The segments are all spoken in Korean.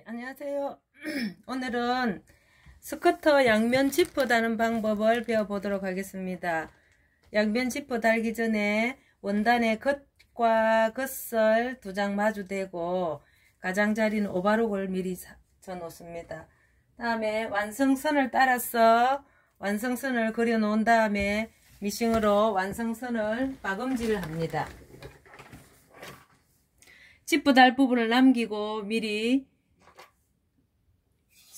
안녕하세요. 오늘은 스커터 양면 지퍼 다는 방법을 배워보도록 하겠습니다. 양면 지퍼 달기 전에 원단의 겉과 겉설 두 장 마주대고 가장자리는 오바록을 미리 쳐 놓습니다. 다음에 완성선을 따라서 완성선을 그려 놓은 다음에 미싱으로 완성선을 박음질을 합니다. 지퍼 달 부분을 남기고 미리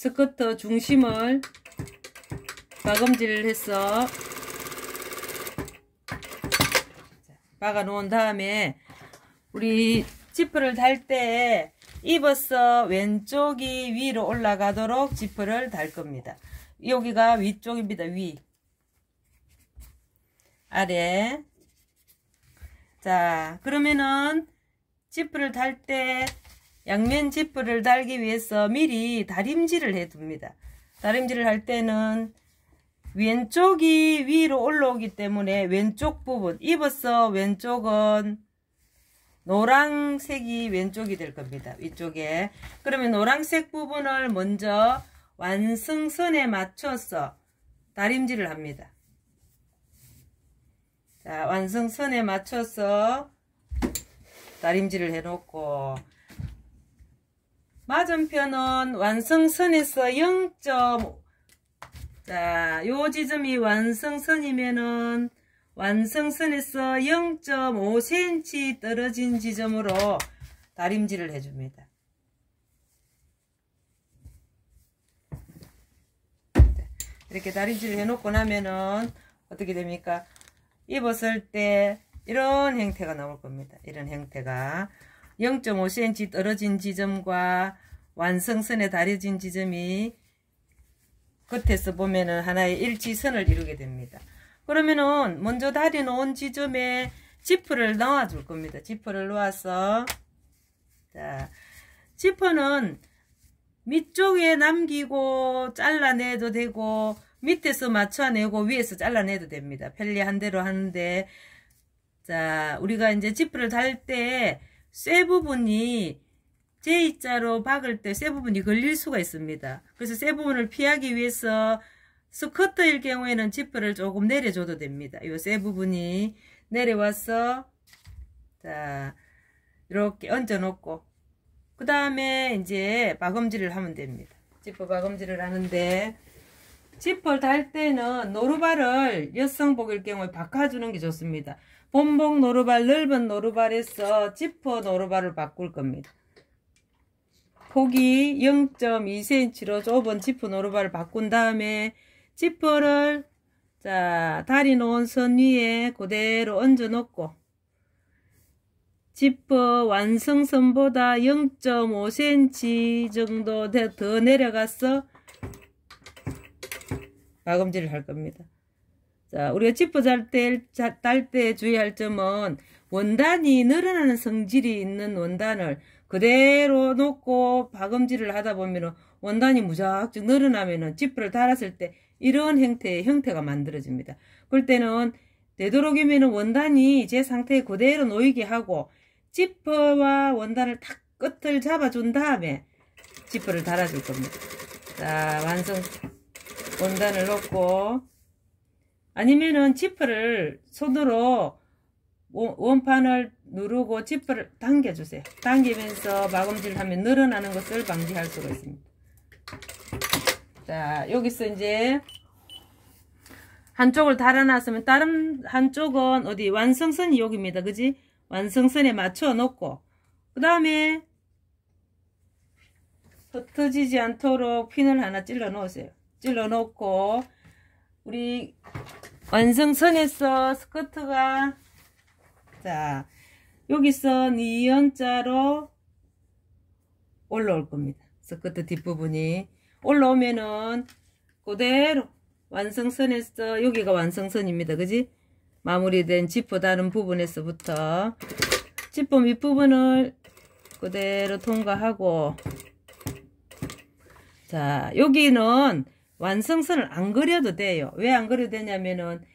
스커터 중심을 박음질을 해서 박아 놓은 다음에 우리 지퍼를 달 때 입어서 왼쪽이 위로 올라가도록 지퍼를 달 겁니다. 여기가 위쪽입니다. 위 아래. 자, 그러면은 지퍼를 달 때 양면 지퍼를 달기 위해서 미리 다림질을 해 둡니다. 다림질을 할 때는 왼쪽이 위로 올라오기 때문에 왼쪽 부분, 입어서 왼쪽은 노란색이 왼쪽이 될 겁니다. 위쪽에. 그러면 노란색 부분을 먼저 완성선에 맞춰서 다림질을 합니다. 자, 완성선에 맞춰서 다림질을 해 놓고, 맞은편은 완성선에서 0. 자, 요 지점이 완성선이면은 완성선에서 0.5cm 떨어진 지점으로 다림질을 해줍니다. 이렇게 다림질을 해놓고 나면은 어떻게 됩니까? 입었을 때 이런 형태가 나올 겁니다. 이런 형태가 0.5cm 떨어진 지점과 완성선에 다려진 지점이 끝에서 보면은 하나의 일치선을 이루게 됩니다. 그러면은 먼저 다려 놓은 지점에 지퍼를 넣어 줄 겁니다. 지퍼를 놓아서, 자, 지퍼는 밑쪽에 남기고 잘라내도 되고 밑에서 맞춰내고 위에서 잘라내도 됩니다. 편리한 대로 하는데, 자, 우리가 이제 지퍼를 달 때 쇠 부분이 J자로 박을 때 쇠 부분이 걸릴 수가 있습니다. 그래서 쇠 부분을 피하기 위해서 스커터일 경우에는 지퍼를 조금 내려줘도 됩니다. 이 쇠 부분이 내려와서, 자, 이렇게 얹어 놓고, 그 다음에 이제 박음질을 하면 됩니다. 지퍼 박음질을 하는데, 지퍼를 달 때는 노루발을 여성복일 경우에 바꿔주는 게 좋습니다. 본복 노루발, 넓은 노루발에서 지퍼 노루발을 바꿀 겁니다. 폭이 0.2cm로 좁은 지퍼 노루발을 바꾼 다음에 지퍼를, 자, 다리 놓은 선 위에 그대로 얹어 놓고 지퍼 완성선보다 0.5cm 정도 더 내려가서 박음질을 할 겁니다. 자, 우리가 지퍼 달 때 주의할 점은 원단이 늘어나는 성질이 있는 원단을 그대로 놓고 박음질을 하다 보면 원단이 무작정 늘어나면은 지퍼를 달았을 때 이런 형태가 만들어집니다. 그럴 때는 되도록이면 원단이 제 상태에 그대로 놓이게 하고 지퍼와 원단을 탁 끝을 잡아준 다음에 지퍼를 달아줄 겁니다. 자, 완성 원단을 놓고, 아니면은 지퍼를 손으로 원판을 누르고 지퍼를 당겨주세요. 당기면서 박음질을 하면 늘어나는 것을 방지할 수가 있습니다. 자, 여기서 이제 한쪽을 달아놨으면 다른 한쪽은 어디 완성선이 여기입니다. 그지? 완성선에 맞춰 놓고, 그 다음에 흩어지지 않도록 핀을 하나 찔러 놓으세요. 찔러 놓고, 우리 완성선에서 스커트가, 자, 여기서 니은자로 올라올 겁니다. 스커트 뒷부분이 올라오면은 그대로 완성선에서, 여기가 완성선입니다. 그지? 마무리된 지퍼 다른 부분에서부터 지퍼 밑부분을 그대로 통과하고, 자, 여기는 완성선을 안 그려도 돼요. 왜 안 그려도 되냐면은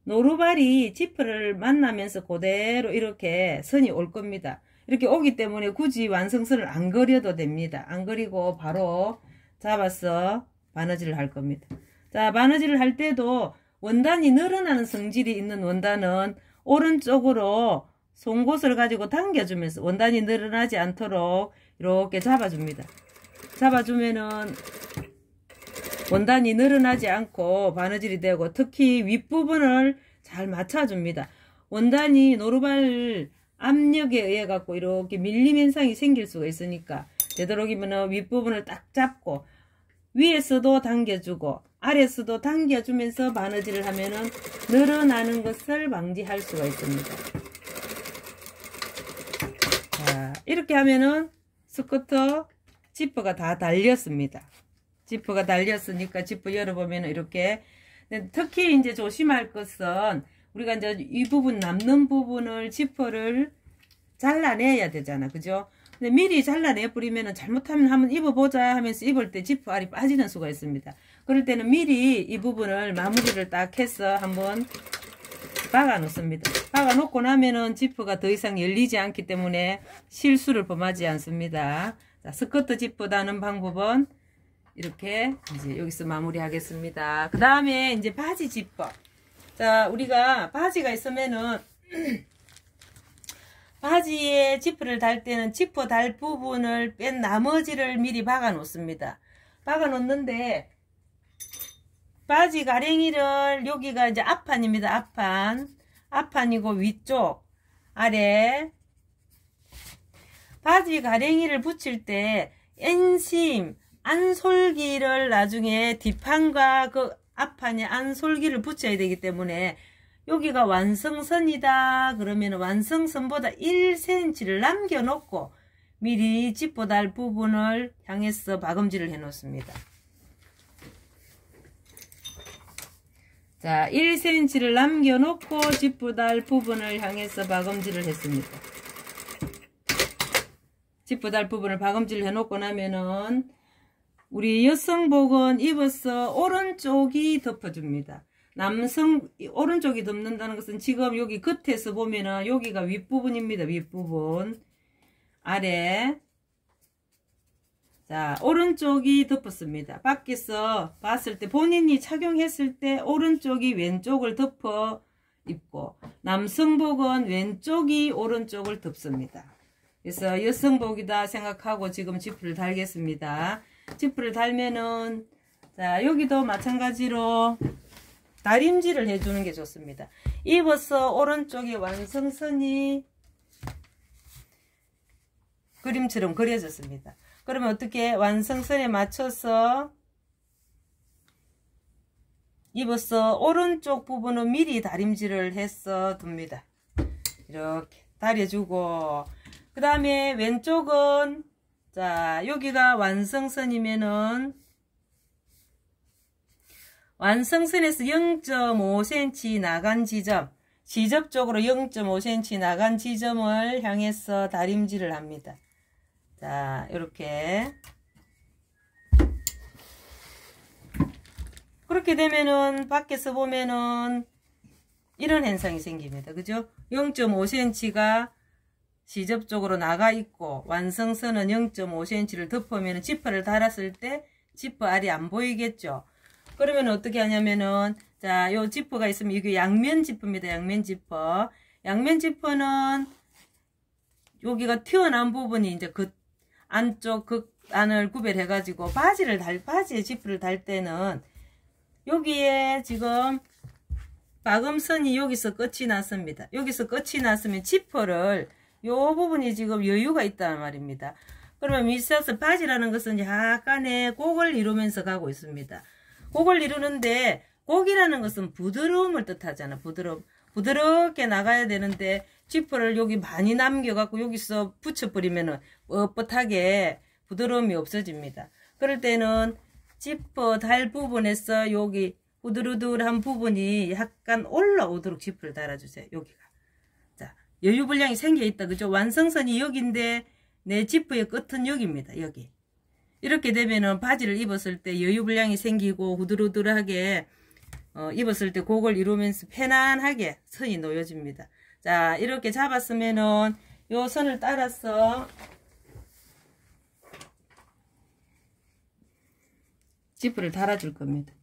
노루발이 지퍼를 만나면서 그대로 이렇게 선이 올 겁니다. 이렇게 오기 때문에 굳이 완성선을 안 그려도 됩니다. 안 그리고 바로 잡아서 바느질을 할 겁니다. 자, 바느질을 할 때도 원단이 늘어나는 성질이 있는 원단은 오른쪽으로 송곳을 가지고 당겨주면서 원단이 늘어나지 않도록 이렇게 잡아줍니다. 잡아주면은 원단이 늘어나지 않고 바느질이 되고, 특히 윗부분을 잘 맞춰줍니다. 원단이 노루발 압력에 의해 갖고 이렇게 밀림 현상이 생길 수가 있으니까 되도록이면 윗부분을 딱 잡고 위에서도 당겨주고 아래에서도 당겨주면서 바느질을 하면은 늘어나는 것을 방지할 수가 있습니다. 자, 이렇게 하면은 스커트 지퍼가 다 달렸습니다. 지퍼가 달렸으니까 지퍼 열어보면 이렇게. 특히 이제 조심할 것은 우리가 이제 이 부분 남는 부분을 지퍼를 잘라내야 되잖아. 그죠? 근데 미리 잘라내 버리면은 잘못하면 한번 입어보자 하면서 입을 때 지퍼 알이 빠지는 수가 있습니다. 그럴 때는 미리 이 부분을 마무리를 딱 해서 한번 박아 놓습니다. 박아 놓고 나면은 지퍼가 더 이상 열리지 않기 때문에 실수를 범하지 않습니다. 자, 스커트 지퍼 다는 방법은 이렇게 이제 여기서 마무리 하겠습니다. 그 다음에 이제 바지 지퍼. 자, 우리가 바지가 있으면은 바지에 지퍼를 달 때는 지퍼 달 부분을 뺀 나머지를 미리 박아 놓습니다. 박아 놓는데 바지 가랭이를 여기가 이제 앞판입니다. 앞판이고 위쪽 아래 바지 가랭이를 붙일 때 인심 안솔기를 나중에 뒷판과 그 앞판에 안솔기를 붙여야 되기 때문에 여기가 완성선이다 그러면 완성선보다 1cm를 남겨놓고 미리 지퍼 달 부분을 향해서 박음질을 해 놓습니다. 자, 1cm를 남겨놓고 지퍼 달 부분을 향해서 박음질을 했습니다. 지퍼 달 부분을 박음질을 해 놓고 나면은 우리 여성복은 입어서 오른쪽이 덮어줍니다. 남성 오른쪽이 덮는다는 것은 지금 여기 겉에서 보면은 여기가 윗부분입니다. 윗부분 아래. 자, 오른쪽이 덮었습니다. 밖에서 봤을 때 본인이 착용했을 때 오른쪽이 왼쪽을 덮어 입고 남성복은 왼쪽이 오른쪽을 덮습니다. 그래서 여성복이다 생각하고 지금 지퍼를 달겠습니다. 지퍼를 달면은 자, 여기도 마찬가지로 다림질을 해주는 게 좋습니다. 입어서 오른쪽이 완성선이 그림처럼 그려졌습니다. 그러면 어떻게 완성선에 맞춰서 입어서 오른쪽 부분은 미리 다림질을 해서 둡니다. 이렇게 다려주고 그 다음에 왼쪽은 자, 여기가 완성선이면은 완성선에서 0.5cm 나간 지점, 지접쪽으로 0.5cm 나간 지점을 향해서 다림질을 합니다. 자, 이렇게. 그렇게 되면은 밖에서 보면은 이런 현상이 생깁니다. 그죠? 0.5cm가 지접쪽으로 나가 있고 완성선은 0.5cm를 덮으면 지퍼를 달았을 때 지퍼 알이 안 보이겠죠. 그러면 어떻게 하냐면은 자, 요 지퍼가 있으면 이게 양면 지퍼입니다. 양면 지퍼. 양면 지퍼는 여기가 튀어나온 부분이 이제 그 안쪽 그 안을 구별해 가지고 바지에 지퍼를 달 때는 여기에 지금 박음선이 여기서 끝이 났습니다. 여기서 끝이 났으면 지퍼를 요 부분이 지금 여유가 있단 말입니다. 그러면 밑에서 바지라는 것은 약간의 곡을 이루면서 가고 있습니다. 곡을 이루는데 곡이라는 것은 부드러움을 뜻하잖아. 부드럽게 나가야 되는데 지퍼를 여기 많이 남겨갖고 여기서 붙여버리면은 뻣뻣하게 부드러움이 없어집니다. 그럴 때는 지퍼 달 부분에서 여기 후들후들한 부분이 약간 올라오도록 지퍼를 달아주세요. 여기가. 자, 여유 분량이 생겨 있다. 그죠? 완성선이 여기인데 내 지퍼의 끝은 여기입니다. 여기. 이렇게 되면은 바지를 입었을 때 여유 분량이 생기고 후들후들하게 입었을 때 곡을 이루면서 편안하게 선이 놓여집니다. 자, 이렇게 잡았으면은 요 선을 따라서 지퍼를 달아줄 겁니다.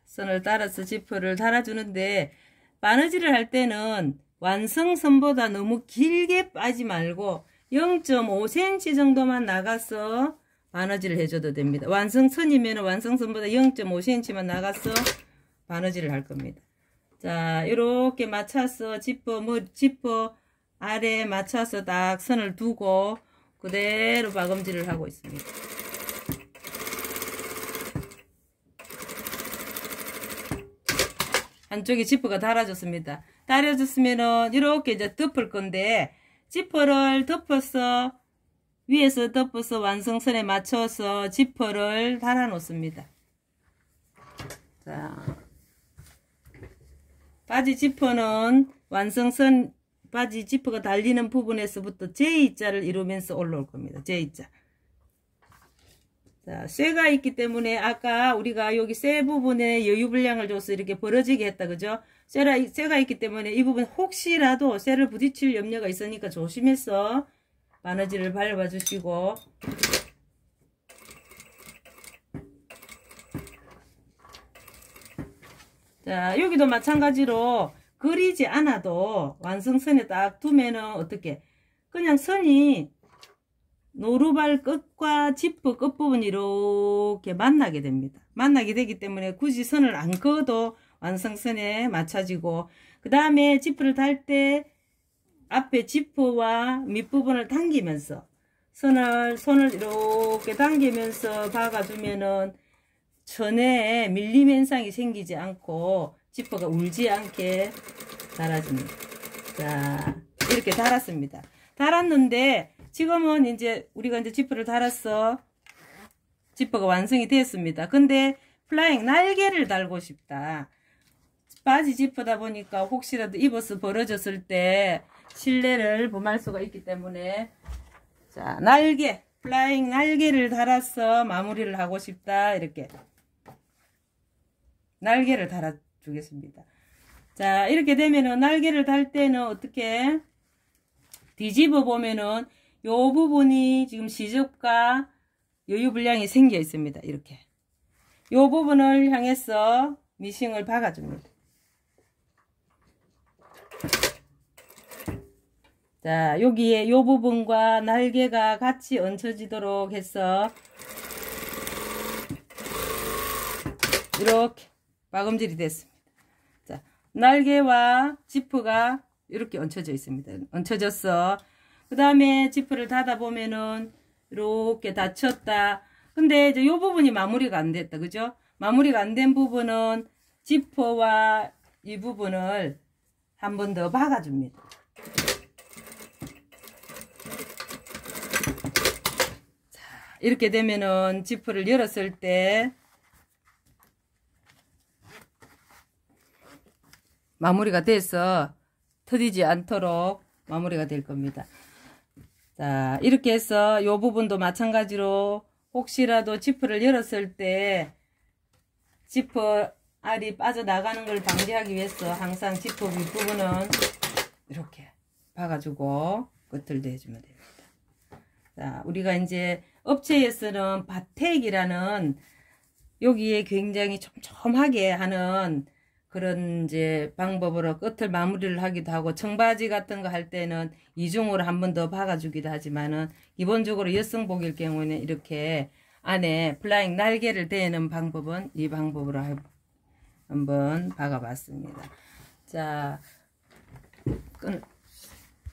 선을 따라서 지퍼를 달아주는데, 바느질을 할 때는 완성선보다 너무 길게 빠지 말고 0.5cm 정도만 나가서 바느질을 해줘도 됩니다. 완성선이면 완성선보다 0.5cm만 나가서 바느질을 할 겁니다. 자, 이렇게 맞춰서 지퍼 아래 맞춰서 딱 선을 두고 그대로 박음질을 하고 있습니다. 한쪽에 지퍼가 달아졌습니다. 달아졌으면은 이렇게 이제 덮을 건데, 지퍼를 덮어서 위에서 덮어서 완성선에 맞춰서 지퍼를 달아 놓습니다. 자, 바지 지퍼는 완성선 바지 지퍼가 달리는 부분에서부터 J자를 이루면서 올라올 겁니다. J자. 자, 쇠가 있기 때문에 아까 우리가 여기 쇠 부분에 여유 분량을 줘서 이렇게 벌어지게 했다. 그죠? 쇠가 있기 때문에 이 부분 혹시라도 쇠를 부딪힐 염려가 있으니까 조심해서 바느질을 밟아 주시고, 자, 여기도 마찬가지로 그리지 않아도 완성선에 딱 두면은 어떻게 그냥 선이 노루발 끝과 지퍼 끝부분이 이렇게 만나게 됩니다. 만나게 되기 때문에 굳이 선을 안 그어도 완성선에 맞춰지고, 그 다음에 지퍼를 달 때 앞에 지퍼와 밑부분을 당기면서 손을 이렇게 당기면서 박아주면은 천에 밀림 현상이 생기지 않고 지퍼가 울지 않게 달아줍니다. 자, 이렇게 달았습니다. 달았는데 지금은 이제 우리가 이제 지퍼를 달았어. 지퍼가 완성이 됐습니다. 근데 플라잉 날개를 달고 싶다. 바지 지퍼다 보니까 혹시라도 입어서 벌어졌을 때 실내를 범할 수가 있기 때문에, 자, 플라잉 날개를 달아서 마무리를 하고 싶다. 이렇게 날개를 달아 주겠습니다. 자, 이렇게 되면은 날개를 달 때는 어떻게 뒤집어 보면은 요 부분이 지금 시접과 여유 분량이 생겨 있습니다. 이렇게 요 부분을 향해서 미싱을 박아줍니다. 자, 여기에 요 부분과 날개가 같이 얹혀지도록 해서 이렇게 박음질이 됐습니다. 자, 날개와 지퍼가 이렇게 얹혀져 있습니다. 얹혀졌어. 그 다음에 지퍼를 닫아 보면은 이렇게 닫혔다. 근데 이제 요 부분이 마무리가 안 됐다. 그죠? 마무리가 안 된 부분은 지퍼와 이 부분을 한 번 더 박아줍니다. 자, 이렇게 되면은 지퍼를 열었을 때 마무리가 돼서 터지지 않도록 마무리가 될 겁니다. 자, 이렇게 해서 이 부분도 마찬가지로 혹시라도 지퍼를 열었을 때 지퍼 알이 빠져나가는 걸 방지하기 위해서 항상 지퍼 윗부분은 이렇게 박아주고 끝을 내주면 됩니다. 자, 우리가 이제 업체에서는 바텍이라는 여기에 굉장히 촘촘하게 하는 그런 이제 방법으로 끝을 마무리를 하기도 하고, 청바지 같은 거 할 때는 이중으로 한 번 더 박아주기도 하지만은 기본적으로 여성복일 경우에는 이렇게 안에 플라잉 날개를 대는 방법은 이 방법으로 한번 박아봤습니다. 자,